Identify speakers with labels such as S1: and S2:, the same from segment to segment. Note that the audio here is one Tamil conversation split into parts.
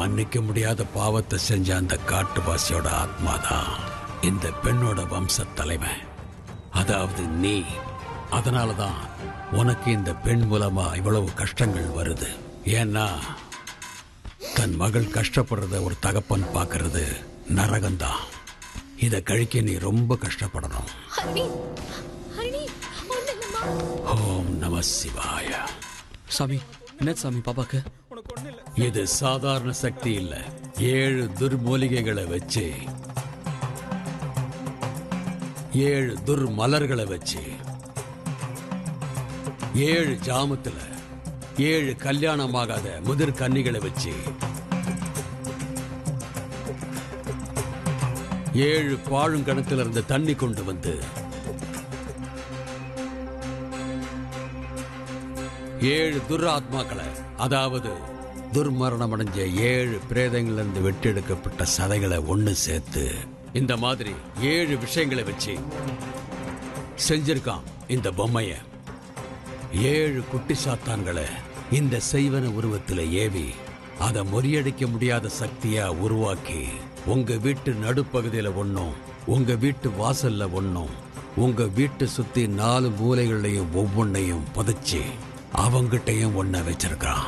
S1: மன்னிக்க முடியாத பாவத்தை செஞ்ச அந்த காட்டுவாசியோட ஆத்மாதான் இந்த பெண்ணோட வம்ச தலைவன், அதாவது நீ. அதனாலதான் உனக்கு இந்த பெண் மூலமா இவ்வளவு கஷ்டங்கள் வருது. ஏன்னா தன் மகள் கஷ்டப்படுறத ஒரு தகப்பன் பார்க்கறது நரகம்தான். இதை கழிக்க நீ ரொம்ப கஷ்டப்படணும். ஓம் நம சிவாய.
S2: சாமி, என்ன சாமி பாப்பாக்கு?
S1: இது சாதாரண சக்தி இல்ல. 7 துர்மூலிகைகளை வச்சு, 7 துர்மலர்களை வச்சு, 7 ஜாமத்துல 7 கல்யாணமாகாத முதிர் கன்னிகளை வச்சு, 7 பாழுங்கணத்துல இருந்து தண்ணி கொண்டு வந்து, 7 துராத்மாக்களை, அதாவது துர்மரணம் அடைஞ்ச 7 பிரேதங்களிலிருந்து வெட்டெடுக்கப்பட்ட சதைகளை ஒண்ணு சேர்த்து, இந்த மாதிரி 7 விஷயங்களை வச்சு செஞ்சிருக்கான் இந்த பொம்மைய. 7 குட்டி சாத்தான்களை இந்த செய்வன உருவத்துல ஏவி அதை முறியடிக்க முடியாத சக்தியா உருவாக்கி உங்க வீட்டு நடுப்பகுதியில ஒன்னும், உங்க வீட்டு வாசல்ல ஒன்னும், உங்க வீட்டு சுத்தி 4 மூலைகளையும் ஒவ்வொன்னையும் புதைச்சு அவங்கிட்டையும் ஒன்ன வச்சிருக்கான்.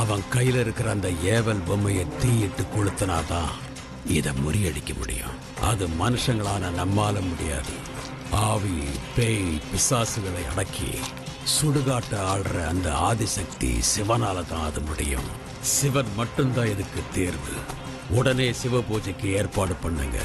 S1: அவன் கையில இருக்கிற அந்த ஏவல் பொம்மையை தீயிட்டு கொளுத்தினாதான் இதை முறியடிக்க முடியும். அது மனுஷங்களான நம்மால முடியாது. ஆவி, பேய், பிசாசுகளை அடக்கி சுடுகாட்ட ஆடுற அந்த ஆதிசக்தி சிவனால தான் அது முடியும். சிவன் மட்டும்தான் இதுக்கு தேர்வு. உடனே சிவ பூஜைக்கு ஏற்பாடு பண்ணுங்க.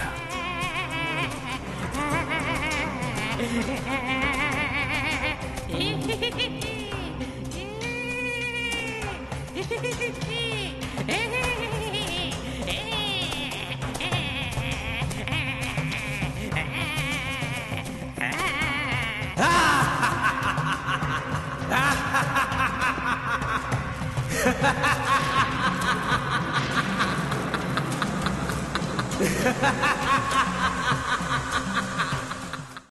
S3: Ha ha ha ha!